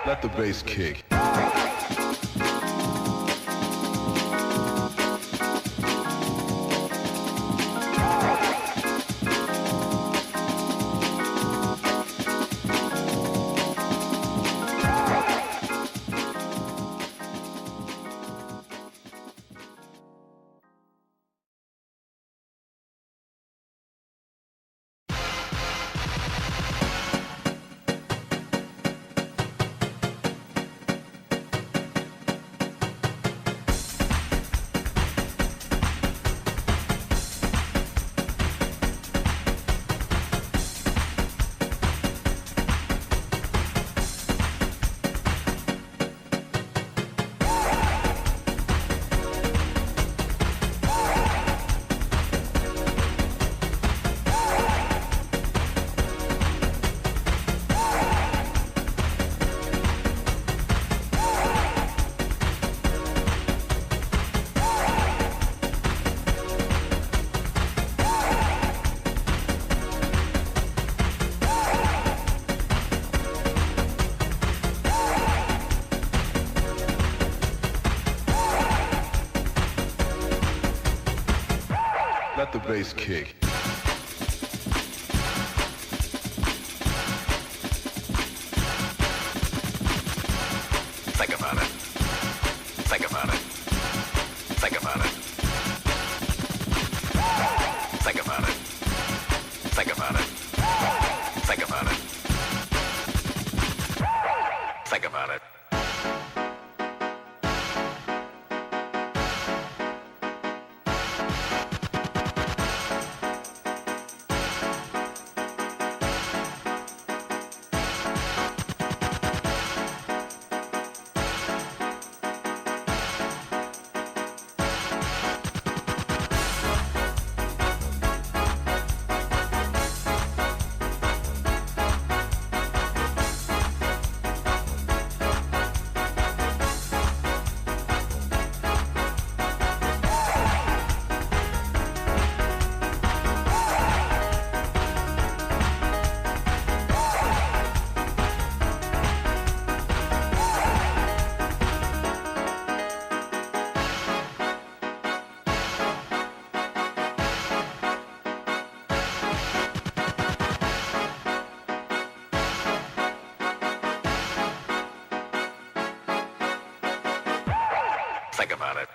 Let the bass kick. Let the bass kick. Think about it. Think about it. Think about it. Think about it. Think about it. Think about it. Think about it. Think about it.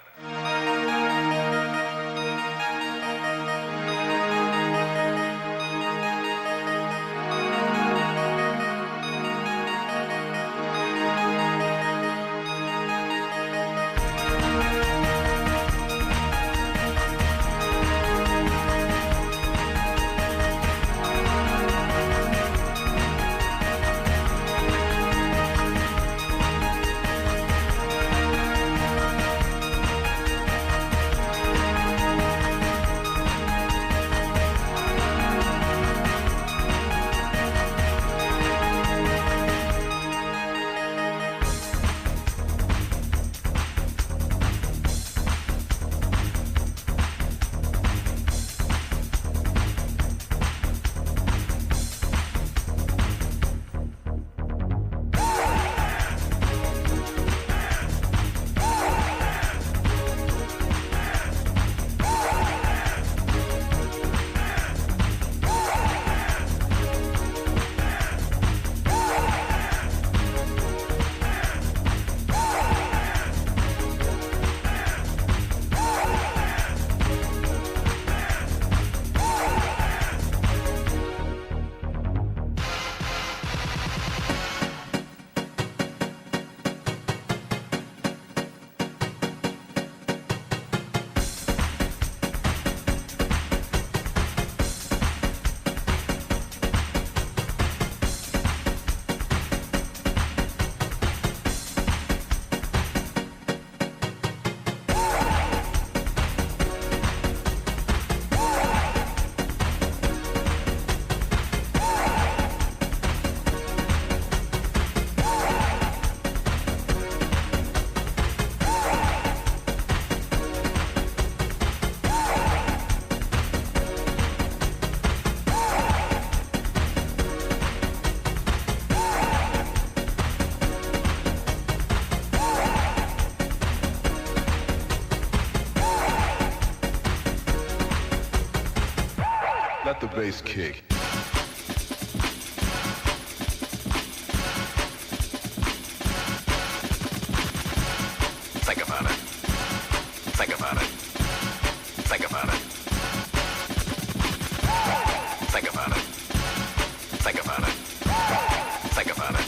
Let the bass kick. Think about it. Think about it. Think about it. Think about it. Think about it. Think about it.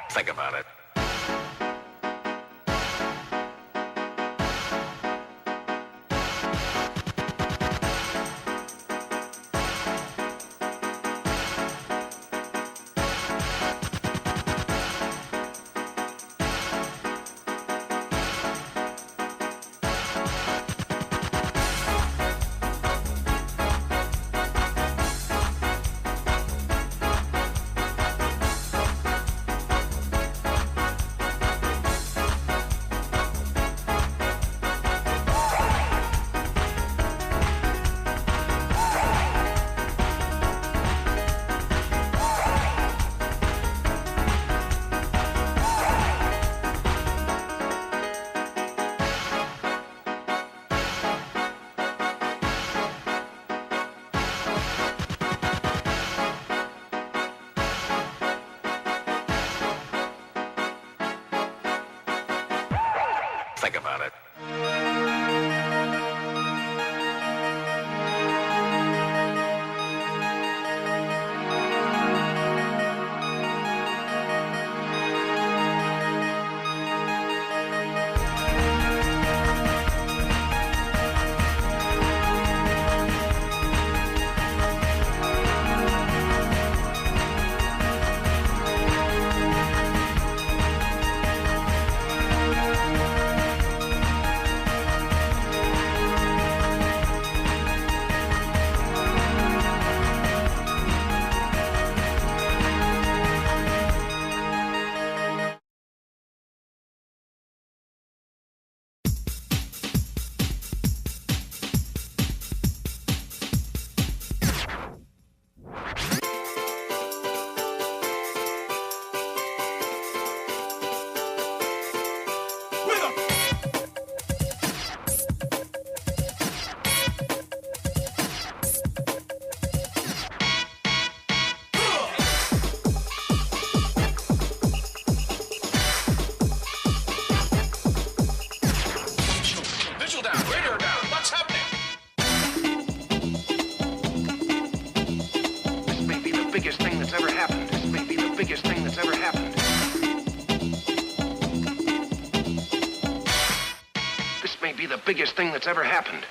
Think about it. Think about it. Biggest thing that's ever happened.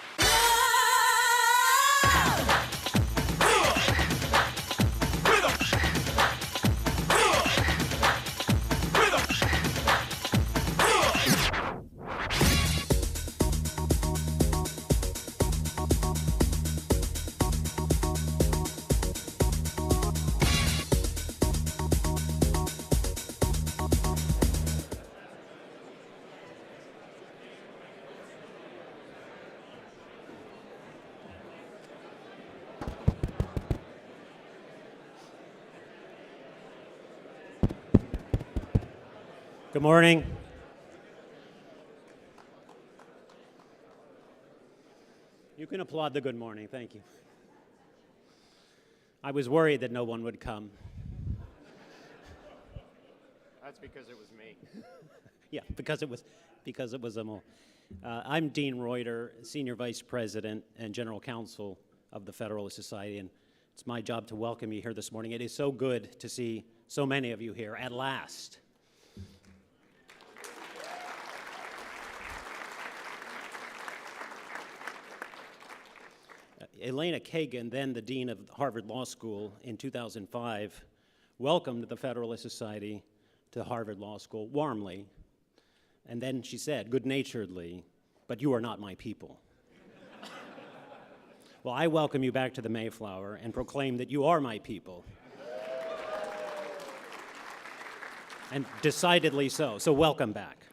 Good morning. You can applaud the good morning, thank you. I was worried that no one would come. That's because it was me. Yeah, because it was Amol. I'm Dean Reuter, Senior Vice President and General Counsel of the Federalist Society, and it's my job to welcome you here this morning. It is so good to see so many of you here at last. Elena Kagan, then the Dean of Harvard Law School in 2005, welcomed the Federalist Society to Harvard Law School warmly, and then she said, good-naturedly, "But you are not my people." Well, I welcome you back to the Mayflower and proclaim that you are my people. And decidedly so, so welcome back.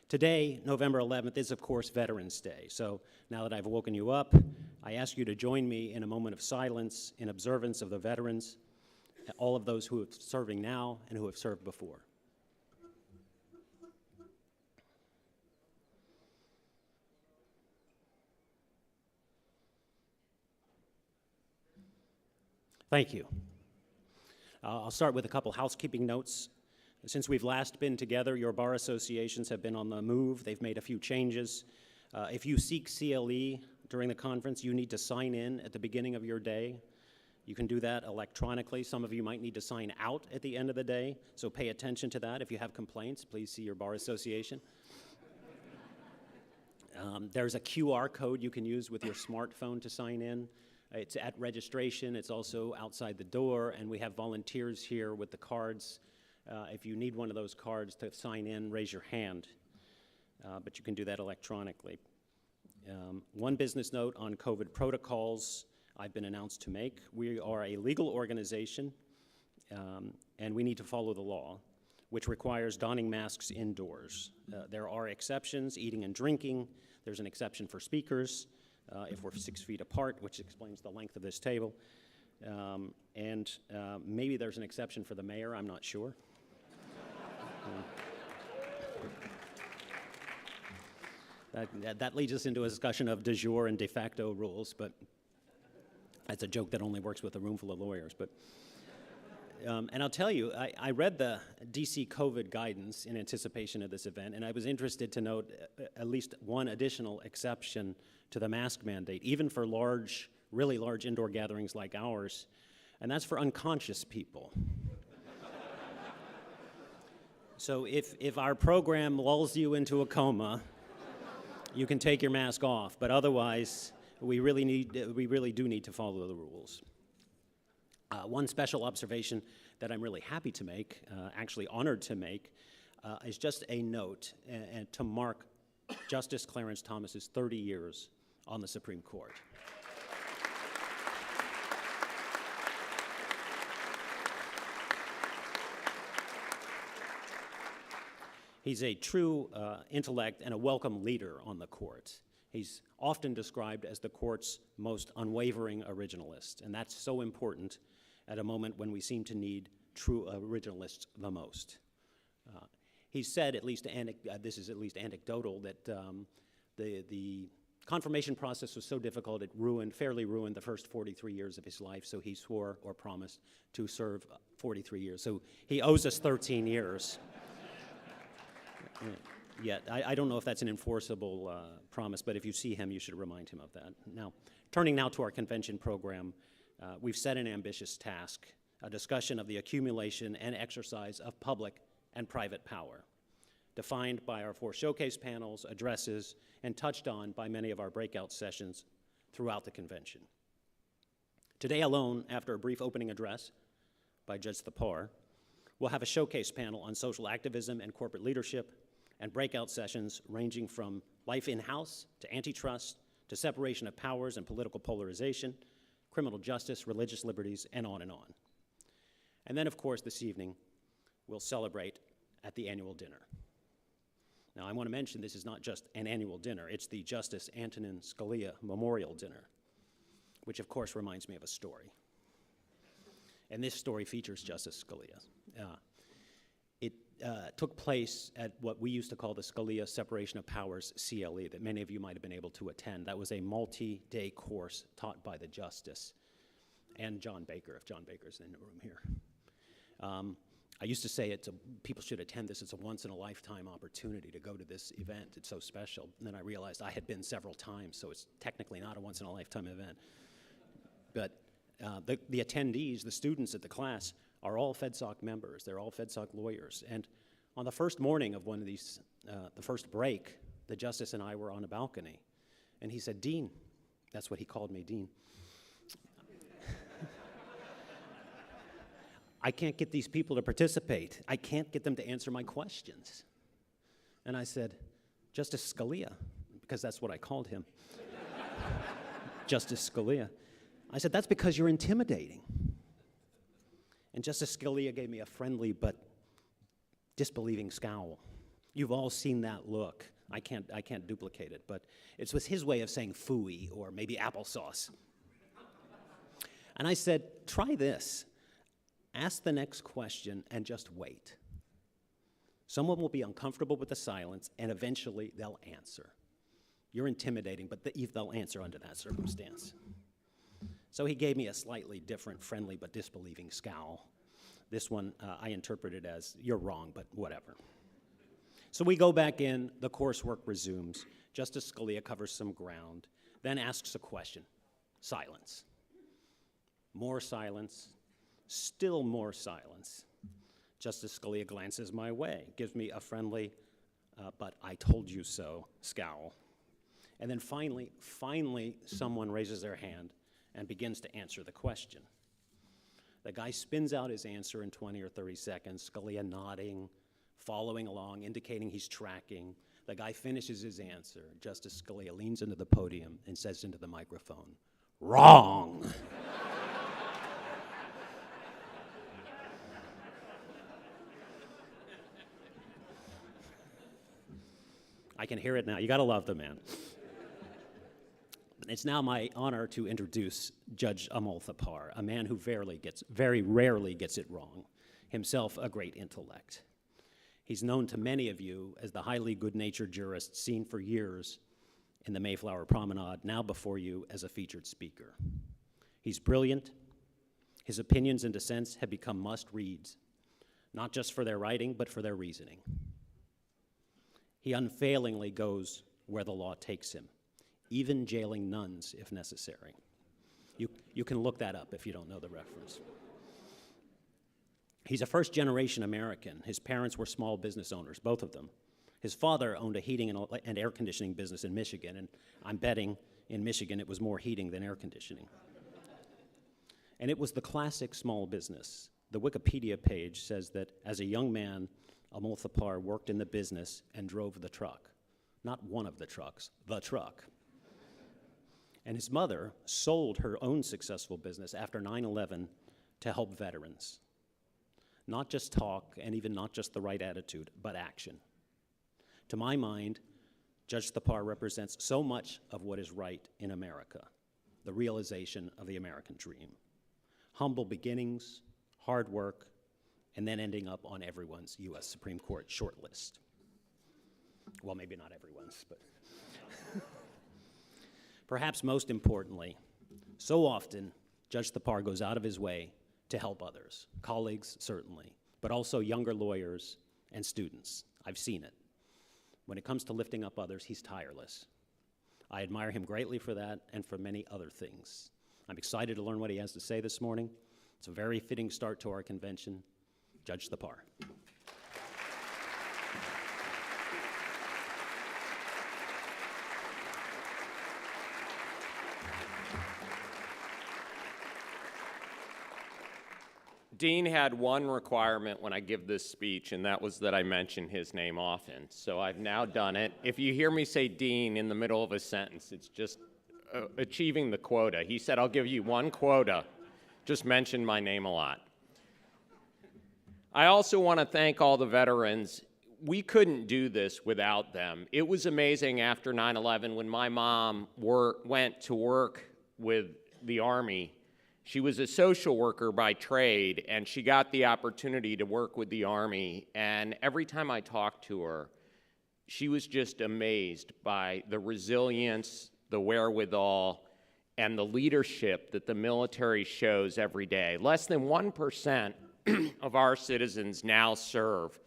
Today, November 11th, is of course Veterans Day, so now that I've woken you up, I ask you to join me in a moment of silence in observance of the veterans, all of those who are serving now and who have served before. Thank you. I'll start with a couple housekeeping notes. Since we've last been together, your bar associations have been on the move. They've made a few changes. If you seek CLE during the conference, you need to sign in at the beginning of your day. You can do that electronically. Some of you might need to sign out at the end of the day, so pay attention to that. If you have complaints, please see your bar association. There's a QR code you can use with your smartphone to sign in. It's at registration. It's also outside the door, and we have volunteers here with the cards. If you need one of those cards to sign in, raise your hand, but you can do that electronically. One business note on COVID protocols I've been announced to make. We are a legal organization, and we need to follow the law, which requires donning masks indoors. There are exceptions, eating and drinking. There's an exception for speakers if we're 6 feet apart, which explains the length of this table. And maybe there's an exception for the mayor, I'm not sure. That leads us into a discussion of de jure and de facto rules, but that's a joke that only works with a room full of lawyers. But and I'll tell you, I read the DC COVID guidance in anticipation of this event, and I was interested to note at least one additional exception to the mask mandate, even for large, really large indoor gatherings like ours, and that's for unconscious people. So if our program lulls you into a coma, you can take your mask off, but otherwise, we really do need to follow the rules. One special observation that I'm really happy to make, actually honored to make, is just a note and to mark Justice Clarence Thomas's 30 years on the Supreme Court. He's a true intellect and a welcome leader on the court. He's often described as the court's most unwavering originalist, and that's so important at a moment when we seem to need true originalists the most. He said, at least this is at least anecdotal, that the confirmation process was so difficult it fairly ruined the first 43 years of his life, so he swore or promised to serve 43 years. So he owes us 13 years. Yet, I don't know if that's an enforceable promise, but if you see him, you should remind him of that. Now, turning now to our convention program, we've set an ambitious task, a discussion of the accumulation and exercise of public and private power, defined by our 4 showcase panels, addresses, and touched on by many of our breakout sessions throughout the convention. Today alone, after a brief opening address by Judge Thapar, we'll have a showcase panel on social activism and corporate leadership, and breakout sessions ranging from life in-house to antitrust to separation of powers and political polarization, criminal justice, religious liberties, and on and on. And then, of course, this evening, we'll celebrate at the annual dinner. Now, I want to mention this is not just an annual dinner, it's the Justice Antonin Scalia Memorial Dinner, which of course reminds me of a story. And this story features Justice Scalia. It took place at what we used to call the Scalia Separation of Powers CLE that many of you might have been able to attend. That was a multi-day course taught by the Justice and John Baker, if John Baker's in the room here. I used to say people should attend this. It's a once-in-a-lifetime opportunity to go to this event. It's so special. And then I realized I had been several times, so it's technically not a once-in-a-lifetime event. But the attendees, the students at the class, are all FedSoc members. They're all FedSoc lawyers. And on the first morning of one of these, the first break, the Justice and I were on a balcony. And he said, "Dean," that's what he called me, Dean. "I can't get these people to participate. I can't get them to answer my questions." And I said, "Justice Scalia," because that's what I called him. Justice Scalia. I said, "That's because you're intimidating." And Justice Scalia gave me a friendly but disbelieving scowl. You've all seen that look. I can't duplicate it, but it was his way of saying phooey or maybe applesauce. And I said, "Try this. Ask the next question and just wait. Someone will be uncomfortable with the silence, and eventually they'll answer. You're intimidating, but they'll answer under that circumstance." So he gave me a slightly different, friendly but disbelieving scowl. This one I interpreted as, you're wrong, but whatever. So we go back in, the coursework resumes. Justice Scalia covers some ground, then asks a question. Silence. More silence, still more silence. Justice Scalia glances my way, gives me a friendly, but I told you so scowl. And then finally, someone raises their hand and begins to answer the question. The guy spins out his answer in 20 or 30 seconds, Scalia nodding, following along, indicating he's tracking. The guy finishes his answer. Justice Scalia leans into the podium and says into the microphone, "Wrong." I can hear it now. You gotta love the man. It's now my honor to introduce Judge Amul Thapar, a man who very rarely gets it wrong, himself a great intellect. He's known to many of you as the highly good-natured jurist seen for years in the Mayflower Promenade, now before you as a featured speaker. He's brilliant. His opinions and dissents have become must-reads, not just for their writing, but for their reasoning. He unfailingly goes where the law takes him, even jailing nuns if necessary. You can look that up if you don't know the reference. He's a first-generation American. His parents were small business owners, both of them. His father owned a heating and air conditioning business in Michigan, and I'm betting in Michigan it was more heating than air conditioning. And it was the classic small business. The Wikipedia page says that as a young man, Amul Thapar worked in the business and drove the truck. Not one of the trucks, the truck. And his mother sold her own successful business after 9/11 to help veterans. Not just talk, and even not just the right attitude, but action. To my mind, Judge Thapar represents so much of what is right in America, the realization of the American dream. Humble beginnings, hard work, and then ending up on everyone's U.S. Supreme Court shortlist. Well, maybe not everyone's, but. Perhaps most importantly, so often, Judge Thapar goes out of his way to help others, colleagues certainly, but also younger lawyers and students. I've seen it. When it comes to lifting up others, he's tireless. I admire him greatly for that and for many other things. I'm excited to learn what he has to say this morning. It's a very fitting start to our convention. Judge Thapar. Dean had one requirement when I give this speech, and that was that I mention his name often. So I've now done it. If you hear me say Dean in the middle of a sentence, it's just achieving the quota. He said, I'll give you one quota. Just mention my name a lot. I also want to thank all the veterans. We couldn't do this without them. It was amazing after 9/11 when my mom went to work with the Army. She was a social worker by trade, and she got the opportunity to work with the Army. And every time I talked to her, she was just amazed by the resilience, the wherewithal, and the leadership that the military shows every day. Less than 1% of our citizens now serve,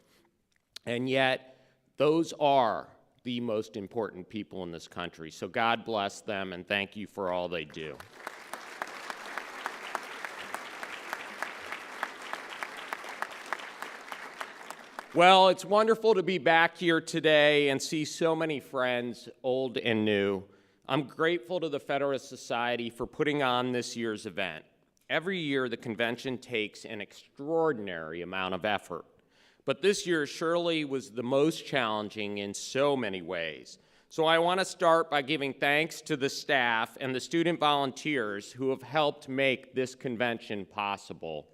and yet those are the most important people in this country. So God bless them, and thank you for all they do. Well, it's wonderful to be back here today and see so many friends, old and new. I'm grateful to the Federalist Society for putting on this year's event. Every year, the convention takes an extraordinary amount of effort, but this year surely was the most challenging in so many ways. So I want to start by giving thanks to the staff and the student volunteers who have helped make this convention possible.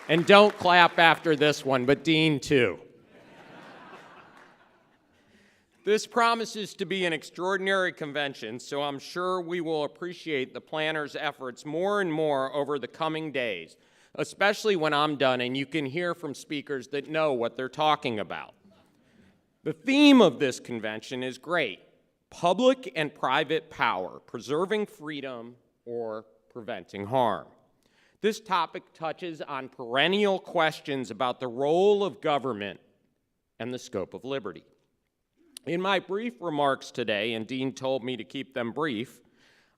And don't clap after this one, but Dean too. This promises to be an extraordinary convention, so I'm sure we will appreciate the planners' efforts more and more over the coming days, especially when I'm done and you can hear from speakers that know what they're talking about. The theme of this convention is great, public and private power, preserving freedom or preventing harm. This topic touches on perennial questions about the role of government and the scope of liberty. In my brief remarks today, and Dean told me to keep them brief,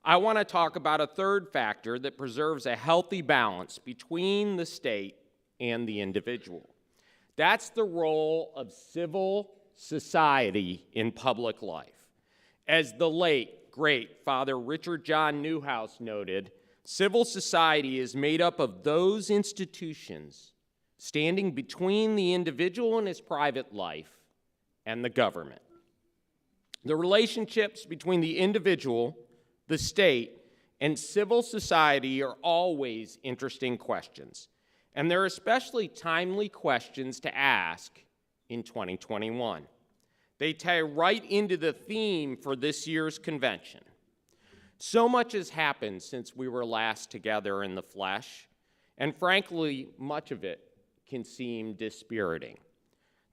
I want to talk about a third factor that preserves a healthy balance between the state and the individual. That's the role of civil society in public life. As the late, great Father Richard John Newhouse noted, civil society is made up of those institutions standing between the individual and his private life and the government. The relationships between the individual, the state, and civil society are always interesting questions, and they're especially timely questions to ask in 2021. They tie right into the theme for this year's convention. So much has happened since we were last together in the flesh, and frankly, much of it can seem dispiriting.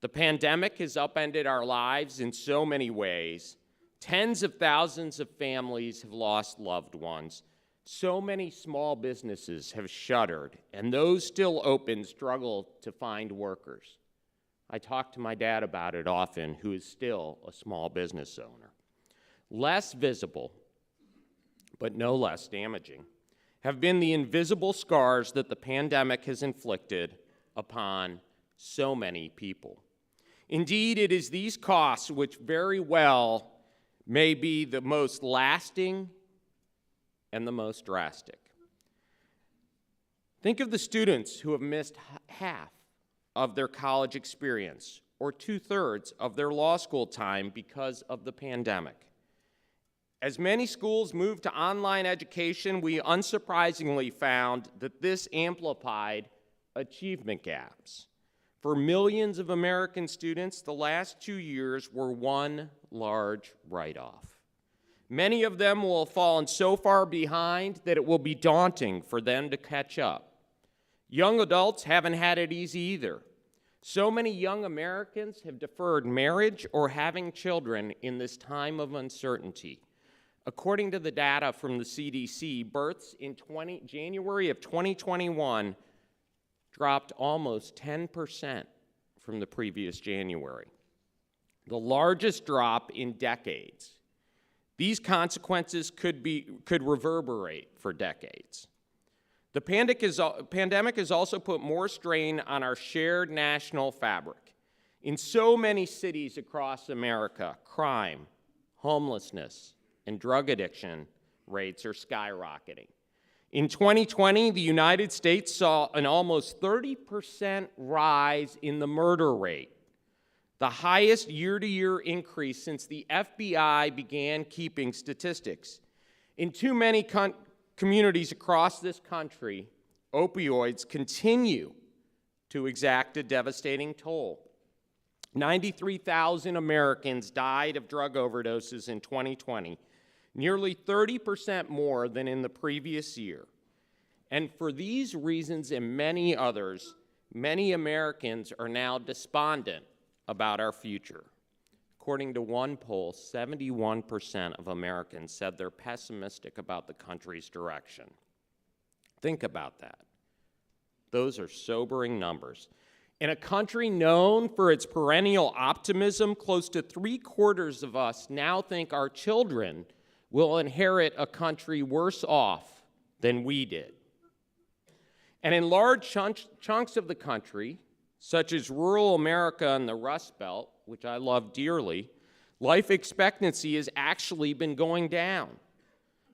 The pandemic has upended our lives in so many ways. Tens of thousands of families have lost loved ones. So many small businesses have shuttered, and those still open struggle to find workers. I talk to my dad about it often, who is still a small business owner. Less visible, but no less damaging, have been the invisible scars that the pandemic has inflicted upon so many people. Indeed, it is these costs which very well may be the most lasting and the most drastic. Think of the students who have missed half of their college experience or 2/3 of their law school time because of the pandemic. As many schools moved to online education, we unsurprisingly found that this amplified achievement gaps. For millions of American students, the last 2 years were one large write-off. Many of them will have fallen so far behind that it will be daunting for them to catch up. Young adults haven't had it easy either. So many young Americans have deferred marriage or having children in this time of uncertainty. According to the data from the CDC, births in January of 2021 dropped almost 10% from the previous January, the largest drop in decades. These consequences could reverberate for decades. The pandemic has also put more strain on our shared national fabric. In so many cities across America, crime, homelessness, and drug addiction rates are skyrocketing. In 2020, the United States saw an almost 30% rise in the murder rate, the highest year-to-year increase since the FBI began keeping statistics. In too many communities across this country, opioids continue to exact a devastating toll. 93,000 Americans died of drug overdoses in 2020, nearly 30% more than in the previous year. And for these reasons and many others, many Americans are now despondent about our future. According to one poll, 71% of Americans said they're pessimistic about the country's direction. Think about that. Those are sobering numbers. In a country known for its perennial optimism, close to 3/4 of us now think our children will inherit a country worse off than we did. And in large chunks of the country, such as rural America and the Rust Belt, which I love dearly, life expectancy has actually been going down.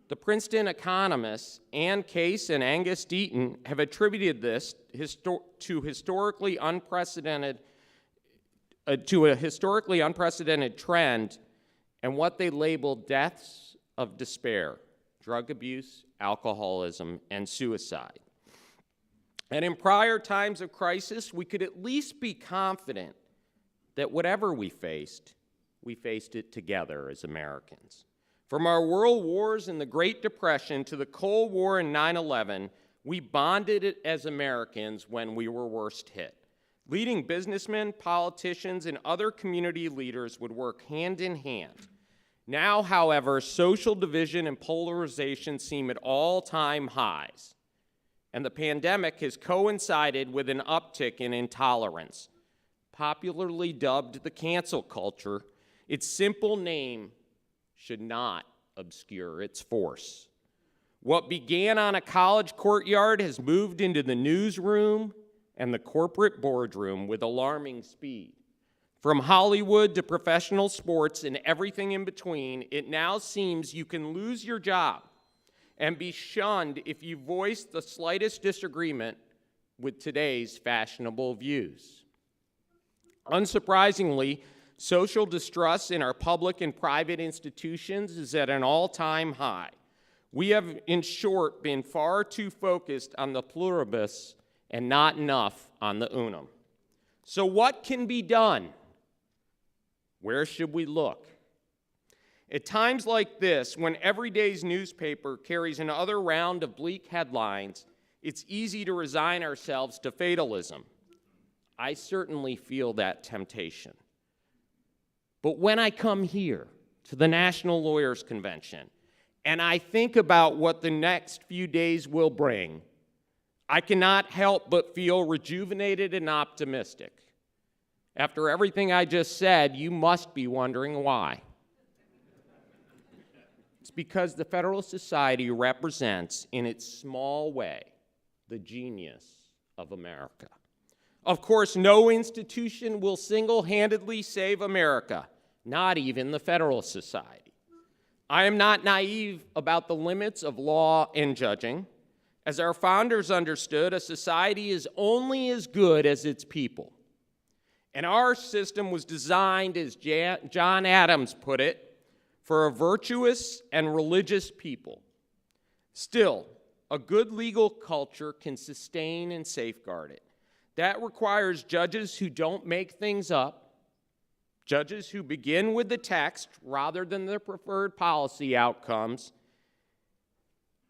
The Princeton economists Ann Case and Angus Deaton have attributed this to a historically unprecedented trend and what they labeled deaths of despair, drug abuse, alcoholism, and suicide. And in prior times of crisis, we could at least be confident that whatever we faced it together as Americans. From our world wars and the Great Depression to the Cold War and 9/11, we bonded it as Americans when we were worst hit. Leading businessmen, politicians, and other community leaders would work hand in hand. Now, however, social division and polarization seem at all-time highs, and the pandemic has coincided with an uptick in intolerance. Popularly dubbed the cancel culture, its simple name should not obscure its force. What began on a college courtyard has moved into the newsroom and the corporate boardroom with alarming speed. From Hollywood to professional sports and everything in between, it now seems you can lose your job and be shunned if you voice the slightest disagreement with today's fashionable views. Unsurprisingly, social distrust in our public and private institutions is at an all-time high. We have, in short, been far too focused on the pluribus and not enough on the unum. So what can be done? Where should we look? At times like this, when every day's newspaper carries another round of bleak headlines, it's easy to resign ourselves to fatalism. I certainly feel that temptation. But when I come here to the National Lawyers Convention and I think about what the next few days will bring, I cannot help but feel rejuvenated and optimistic. After everything I just said, you must be wondering why. It's because the Federalist Society represents, in its small way, the genius of America. Of course, no institution will single-handedly save America, not even the Federalist Society. I am not naive about the limits of law and judging. As our founders understood, a society is only as good as its people. And our system was designed, as John Adams put it, for a virtuous and religious people. Still, a good legal culture can sustain and safeguard it. That requires judges who don't make things up, judges who begin with the text rather than their preferred policy outcomes,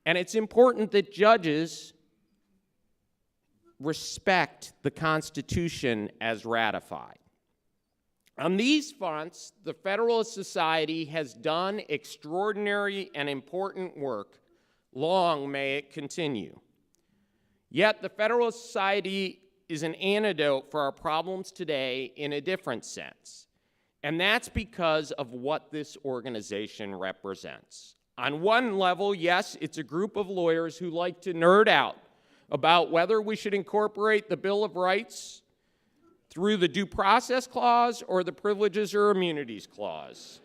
and it's important that judges respect the Constitution as ratified. On these fronts, the Federalist Society has done extraordinary and important work. Long may it continue. Yet the Federalist Society is an antidote for our problems today in a different sense. And that's because of what this organization represents. On one level, yes, it's a group of lawyers who like to nerd out about whether we should incorporate the Bill of Rights through the Due Process Clause or the Privileges or Immunities Clause.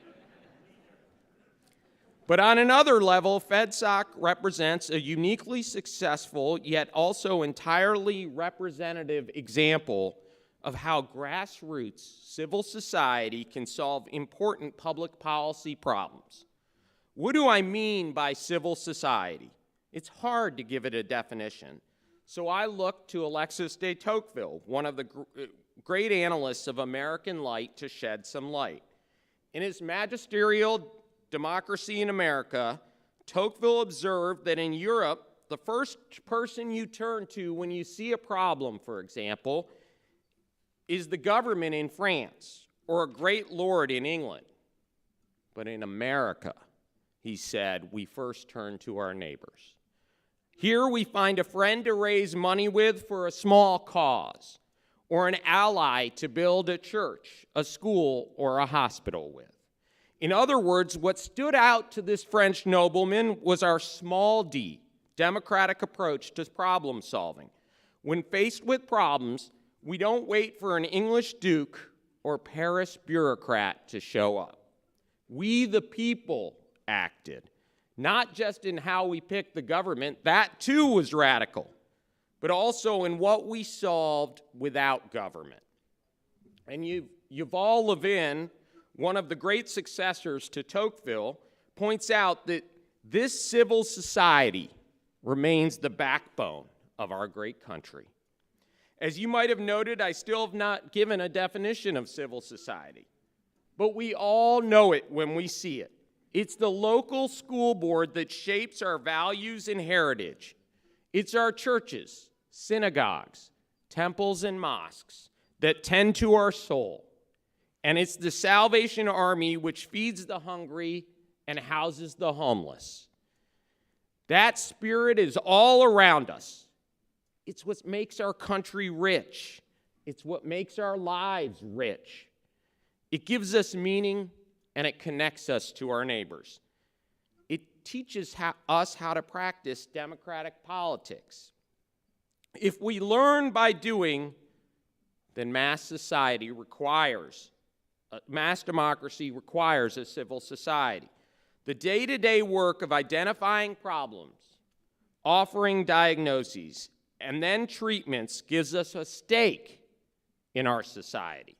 But on another level, FedSoc represents a uniquely successful, yet also entirely representative example of how grassroots civil society can solve important public policy problems. What do I mean by civil society? It's hard to give it a definition. So I looked to Alexis de Tocqueville, one of the great analysts of American light, to shed some light. In his magisterial Democracy in America, Tocqueville observed that in Europe, the first person you turn to when you see a problem, for example, is the government in France or a great lord in England. But in America, he said, we first turn to our neighbors. Here we find a friend to raise money with for a small cause, or an ally to build a church, a school, or a hospital with. In other words, what stood out to this French nobleman was our small d, democratic approach to problem solving. When faced with problems, we don't wait for an English duke or Paris bureaucrat to show up. We, the people, acted, not just in how we picked the government, that too was radical, but also in what we solved without government. And Yuval Levin, one of the great successors to Tocqueville, points out that this civil society remains the backbone of our great country. As you might have noted, I still have not given a definition of civil society, but we all know it when we see it. It's the local school board that shapes our values and heritage. It's our churches, synagogues, temples, and mosques that tend to our soul. And it's the Salvation Army which feeds the hungry and houses the homeless. That spirit is all around us. It's what makes our country rich. It's what makes our lives rich. It gives us meaning, and it connects us to our neighbors. It teaches us how to practice democratic politics. If we learn by doing, then mass democracy requires a civil society. The day-to-day work of identifying problems, offering diagnoses, and then treatments gives us a stake in our society.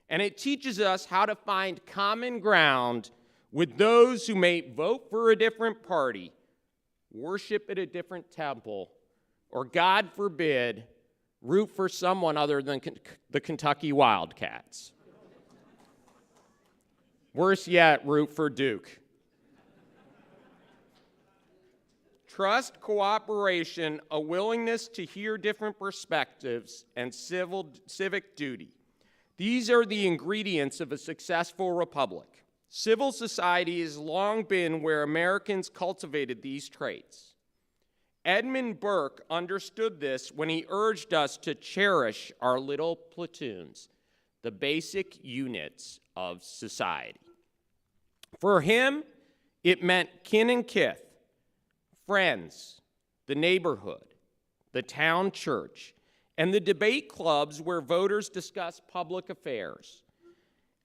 And it teaches us how to find common ground with those who may vote for a different party, worship at a different temple, or, God forbid, root for someone other than the Kentucky Wildcats. Worse yet, root for Duke. Trust, cooperation, a willingness to hear different perspectives, and civic duty. These are the ingredients of a successful republic. Civil society has long been where Americans cultivated these traits. Edmund Burke understood this when he urged us to cherish our little platoons, the basic units of society. For him, it meant kin and kith, friends, the neighborhood, the town church, and the debate clubs where voters discuss public affairs.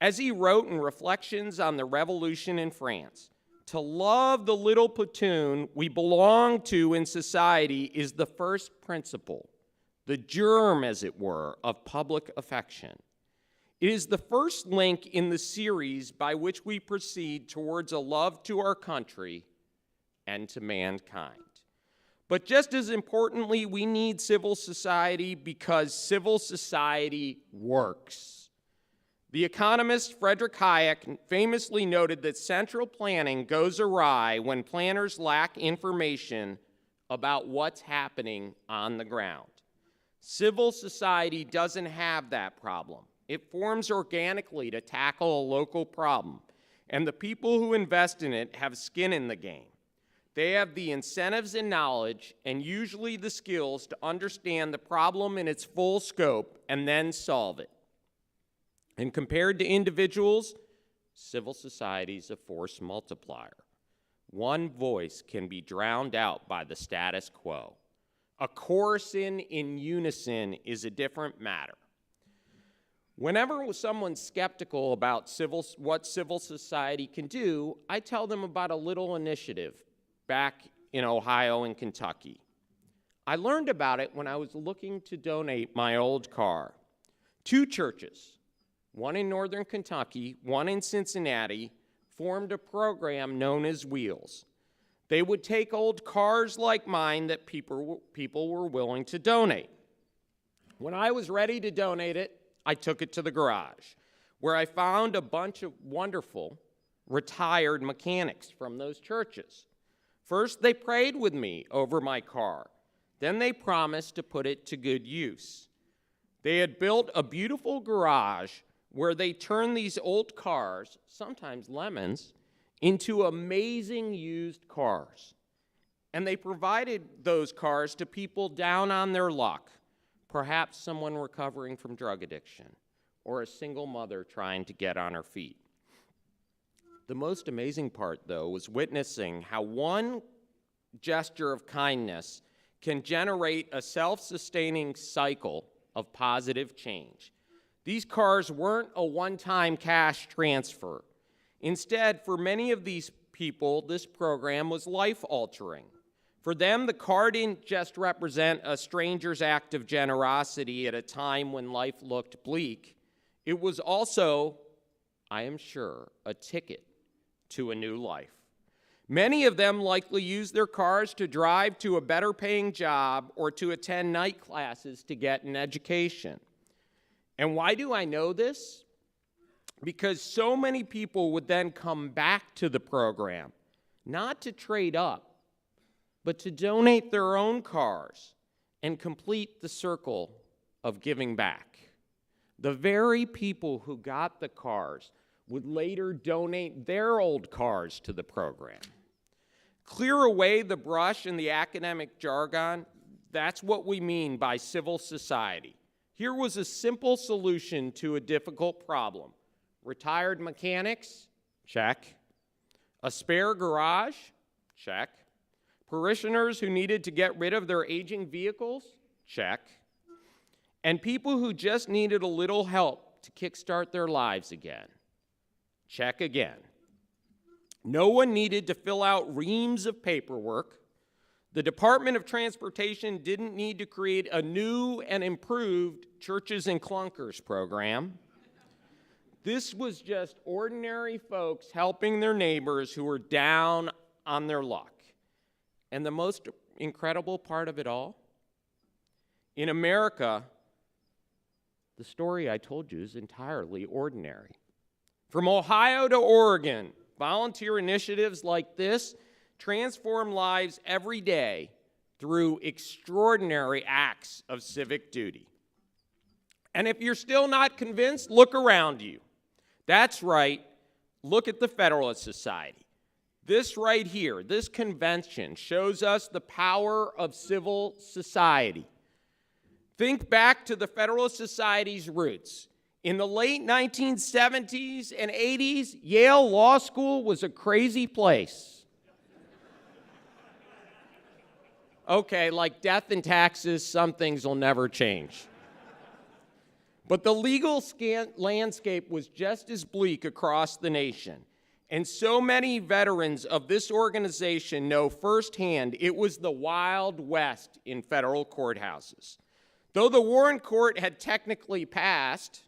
As he wrote in Reflections on the Revolution in France, to love the little platoon we belong to in society is the first principle, the germ, as it were, of public affection. It is the first link in the series by which we proceed towards a love to our country and to mankind. But just as importantly, we need civil society because civil society works. The economist Friedrich Hayek famously noted that central planning goes awry when planners lack information about what's happening on the ground. Civil society doesn't have that problem. It forms organically to tackle a local problem, and the people who invest in it have skin in the game. They have the incentives and knowledge, and usually the skills to understand the problem in its full scope and then solve it. And compared to individuals, civil society is a force multiplier. One voice can be drowned out by the status quo. A chorus in unison is a different matter. Whenever someone's skeptical about what civil society can do, I tell them about a little initiative back in Ohio and Kentucky. I learned about it when I was looking to donate my old car. Two churches, one in northern Kentucky, one in Cincinnati, formed a program known as Wheels. They would take old cars like mine that people were willing to donate. When I was ready to donate it, I took it to the garage, where I found a bunch of wonderful retired mechanics from those churches. First, they prayed with me over my car. Then they promised to put it to good use. They had built a beautiful garage where they turned these old cars, sometimes lemons, into amazing used cars. And they provided those cars to people down on their luck, perhaps someone recovering from drug addiction, or a single mother trying to get on her feet. The most amazing part, though, was witnessing how one gesture of kindness can generate a self-sustaining cycle of positive change. These cars weren't a one-time cash transfer. Instead, for many of these people, this program was life-altering. For them, the car didn't just represent a stranger's act of generosity at a time when life looked bleak. It was also, I am sure, a ticket to a new life. Many of them likely used their cars to drive to a better-paying job or to attend night classes to get an education. And why do I know this? Because so many people would then come back to the program, not to trade up, but to donate their own cars and complete the circle of giving back. The very people who got the cars would later donate their old cars to the program. Clear away the brush and the academic jargon. That's what we mean by civil society. Here was a simple solution to a difficult problem. Retired mechanics? Check. A spare garage? Check. Parishioners who needed to get rid of their aging vehicles? Check. And people who just needed a little help to kickstart their lives again? Check again. No one needed to fill out reams of paperwork. The Department of Transportation didn't need to create a new and improved churches and clunkers program. This was just ordinary folks helping their neighbors who were down on their luck. And the most incredible part of it all, in America, the story I told you is entirely ordinary. From Ohio to Oregon, volunteer initiatives like this transform lives every day through extraordinary acts of civic duty. And if you're still not convinced, look around you. That's right, look at the Federalist Society. This right here, this convention, shows us the power of civil society. Think back to the Federalist Society's roots. In the late 1970s and 80s, Yale Law School was a crazy place. Okay, like death and taxes, some things will never change. But the legal landscape was just as bleak across the nation. And so many veterans of this organization know firsthand it was the Wild West in federal courthouses. Though the Warren Court had technically passed,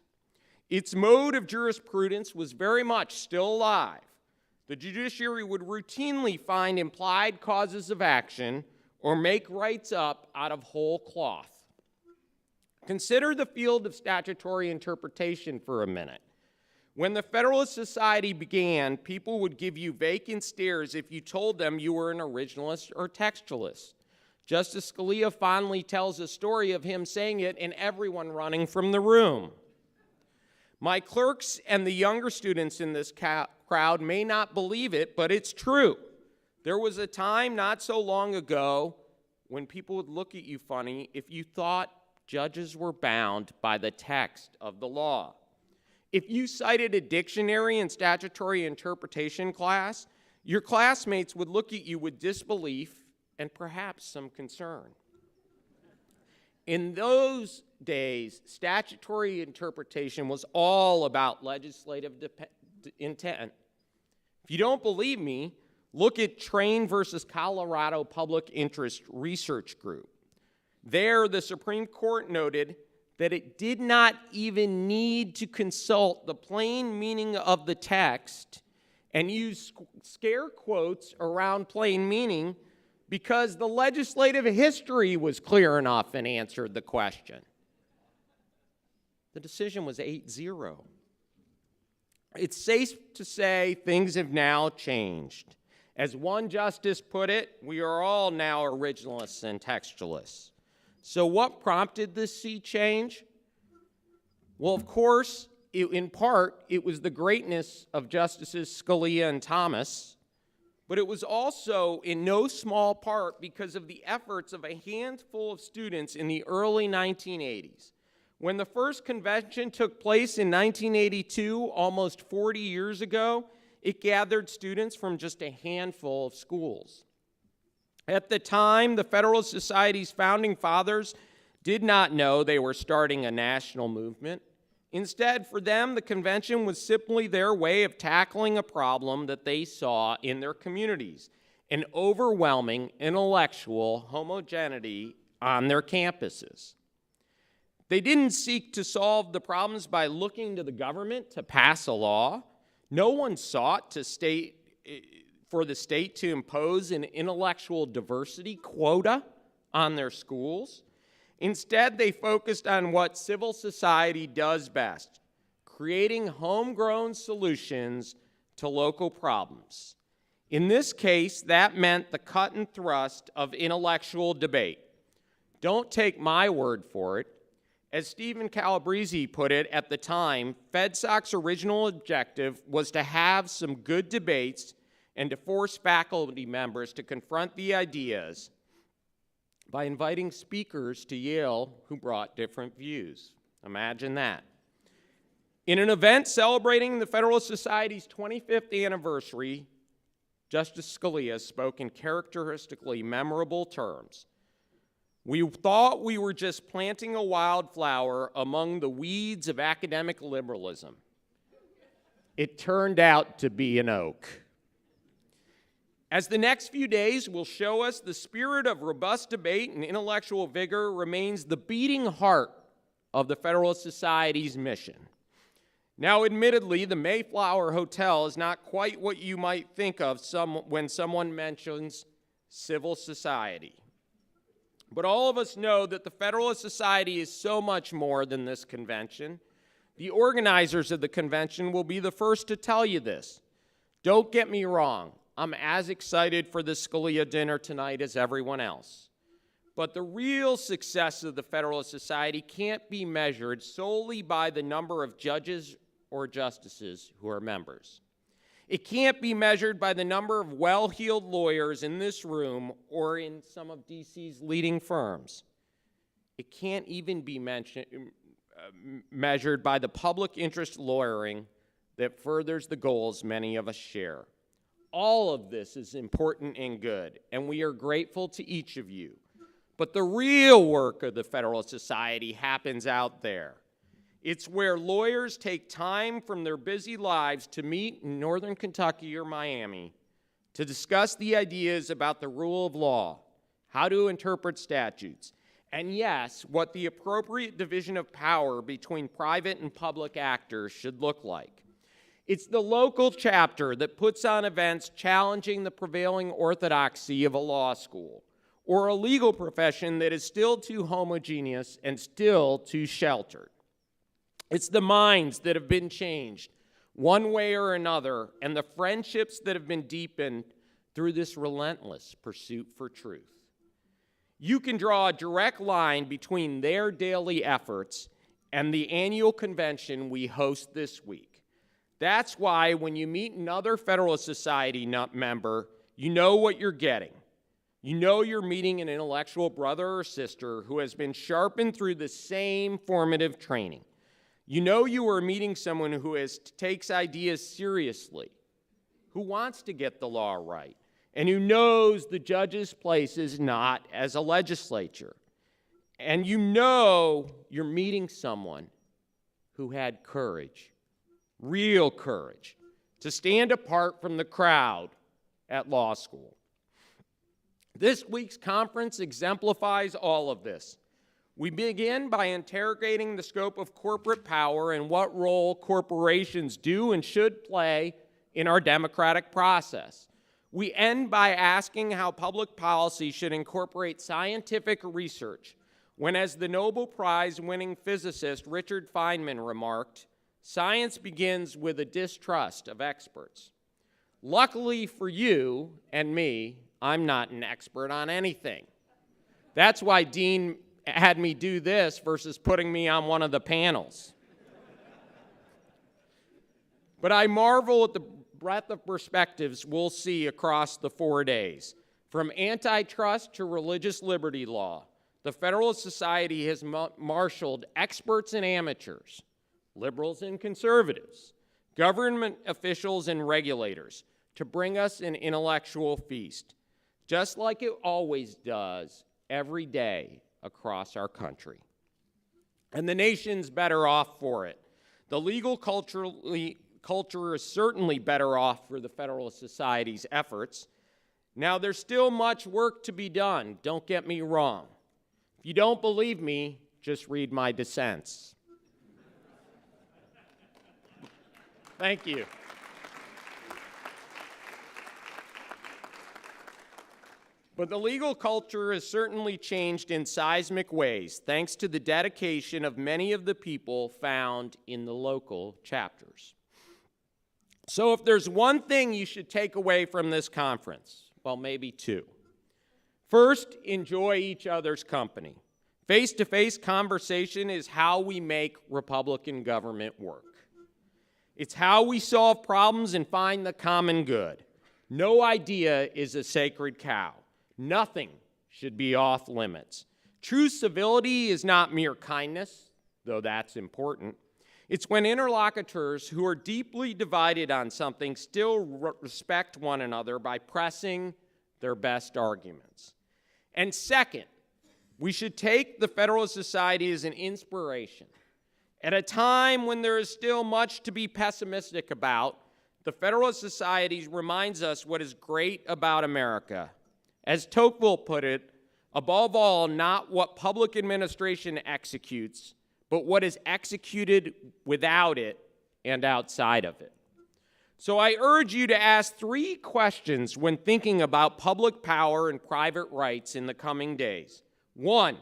its mode of jurisprudence was very much still alive. The judiciary would routinely find implied causes of action or make rights up out of whole cloth. Consider the field of statutory interpretation for a minute. When the Federalist Society began, people would give you vacant stares if you told them you were an originalist or textualist. Justice Scalia fondly tells a story of him saying it and everyone running from the room. My clerks and the younger students in this crowd may not believe it, but it's true. There was a time not so long ago when people would look at you funny if you thought judges were bound by the text of the law. If you cited a dictionary in statutory interpretation class, your classmates would look at you with disbelief and perhaps some concern. In those days, statutory interpretation was all about legislative intent. If you don't believe me, look at Train versus Colorado Public Interest Research Group. There, the Supreme Court noted that it did not even need to consult the plain meaning of the text and use scare quotes around plain meaning because the legislative history was clear enough and answered the question. The decision was 8-0. It's safe to say things have now changed. As one justice put it, we are all now originalists and textualists. So what prompted this sea change? Well, of course, in part, it was the greatness of Justices Scalia and Thomas, but it was also in no small part because of the efforts of a handful of students in the early 1980s. When the first convention took place in 1982, almost 40 years ago, it gathered students from just a handful of schools. At the time, the Federalist Society's founding fathers did not know they were starting a national movement. Instead, for them, the convention was simply their way of tackling a problem that they saw in their communities, an overwhelming intellectual homogeneity on their campuses. They didn't seek to solve the problems by looking to the government to pass a law. No one sought for the state to impose an intellectual diversity quota on their schools. Instead, they focused on what civil society does best, creating homegrown solutions to local problems. In this case, that meant the cut and thrust of intellectual debate. Don't take my word for it. As Stephen Calabrese put it at the time, FedSoc's original objective was to have some good debates and to force faculty members to confront the ideas by inviting speakers to Yale who brought different views. Imagine that. In an event celebrating the Federalist Society's 25th anniversary, Justice Scalia spoke in characteristically memorable terms. We thought we were just planting a wildflower among the weeds of academic liberalism. It turned out to be an oak. As the next few days will show us, the spirit of robust debate and intellectual vigor remains the beating heart of the Federalist Society's mission. Now, admittedly, the Mayflower Hotel is not quite what you might think of when someone mentions civil society. But all of us know that the Federalist Society is so much more than this convention. The organizers of the convention will be the first to tell you this. Don't get me wrong, I'm as excited for the Scalia dinner tonight as everyone else. But the real success of the Federalist Society can't be measured solely by the number of judges or justices who are members. It can't be measured by the number of well-heeled lawyers in this room or in some of DC's leading firms. It can't even be measured by the public interest lawyering that furthers the goals many of us share. All of this is important and good, and we are grateful to each of you. But the real work of the Federalist Society happens out there. It's where lawyers take time from their busy lives to meet in Northern Kentucky or Miami to discuss the ideas about the rule of law, how to interpret statutes, and yes, what the appropriate division of power between private and public actors should look like. It's the local chapter that puts on events challenging the prevailing orthodoxy of a law school or a legal profession that is still too homogeneous and still too sheltered. It's the minds that have been changed one way or another and the friendships that have been deepened through this relentless pursuit for truth. You can draw a direct line between their daily efforts and the annual convention we host this week. That's why when you meet another Federalist Society member, you know what you're getting. You know you're meeting an intellectual brother or sister who has been sharpened through the same formative training. You know you are meeting someone who takes ideas seriously, who wants to get the law right, and who knows the judge's place is not as a legislature. And you know you're meeting someone who had courage, real courage, to stand apart from the crowd at law school. This week's conference exemplifies all of this. We begin by interrogating the scope of corporate power and what role corporations do and should play in our democratic process. We end by asking how public policy should incorporate scientific research, when, as the Nobel Prize-winning physicist Richard Feynman remarked, science begins with a distrust of experts. Luckily for you and me, I'm not an expert on anything. That's why Dean had me do this versus putting me on one of the panels. But I marvel at the breadth of perspectives we'll see across the 4 days. From antitrust to religious liberty law, the Federalist Society has marshaled experts and amateurs, liberals and conservatives, government officials and regulators to bring us an intellectual feast, just like it always does every day across our country. And the nation's better off for it. The legal culture is certainly better off for the Federalist Society's efforts. Now, there's still much work to be done, don't get me wrong. If you don't believe me, just read my dissents. Thank you. But the legal culture has certainly changed in seismic ways, thanks to the dedication of many of the people found in the local chapters. So if there's one thing you should take away from this conference, well, maybe two. First, enjoy each other's company. Face-to-face conversation is how we make Republican government work. It's how we solve problems and find the common good. No idea is a sacred cow. Nothing should be off limits. True civility is not mere kindness, though that's important. It's when interlocutors who are deeply divided on something still respect one another by pressing their best arguments. And second, we should take the Federalist Society as an inspiration. At a time when there is still much to be pessimistic about, the Federalist Society reminds us what is great about America. As Tocqueville put it, above all, not what public administration executes, but what is executed without it and outside of it. So I urge you to ask 3 questions when thinking about public power and private rights in the coming days. 1,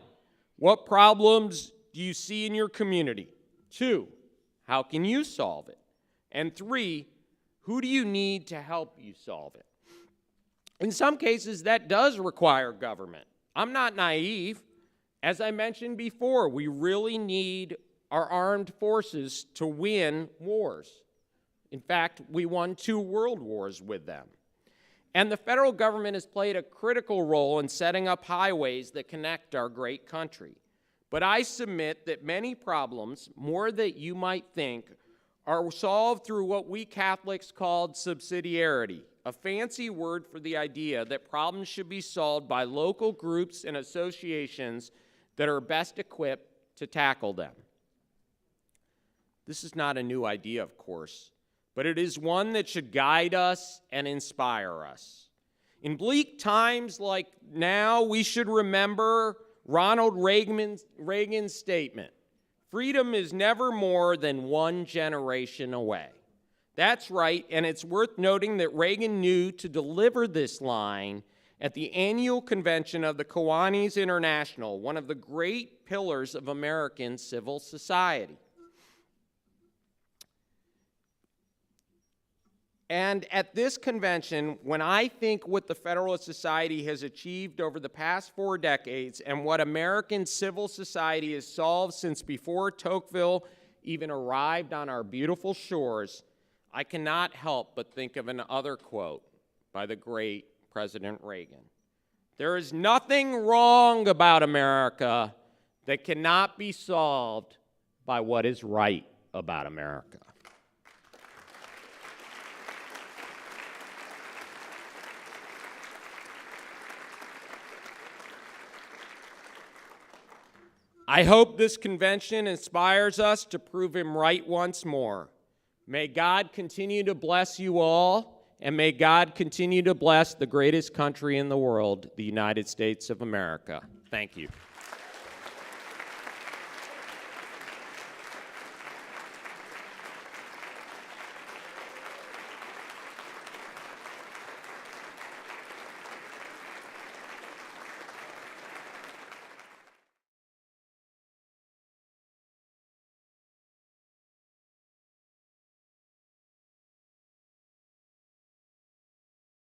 what problems do you see in your community? 2, how can you solve it? And 3, who do you need to help you solve it? In some cases, that does require government. I'm not naive. As I mentioned before, we really need our armed forces to win wars. In fact, we won 2 world wars with them. And the federal government has played a critical role in setting up highways that connect our great country. But I submit that many problems, more than you might think, are solved through what we Catholics called subsidiarity, a fancy word for the idea that problems should be solved by local groups and associations that are best equipped to tackle them. This is not a new idea, of course, but it is one that should guide us and inspire us. In bleak times like now, we should remember Ronald Reagan's statement, "Freedom is never more than 1 generation away." That's right, and it's worth noting that Reagan knew to deliver this line at the annual convention of the Kiwanis International, one of the great pillars of American civil society. And at this convention, when I think what the Federalist Society has achieved over the past 4 decades and what American civil society has solved since before Tocqueville even arrived on our beautiful shores, I cannot help but think of another quote by the great President Reagan. "There is nothing wrong about America that cannot be solved by what is right about America." I hope this convention inspires us to prove him right once more. May God continue to bless you all, and may God continue to bless the greatest country in the world, the United States of America. Thank you.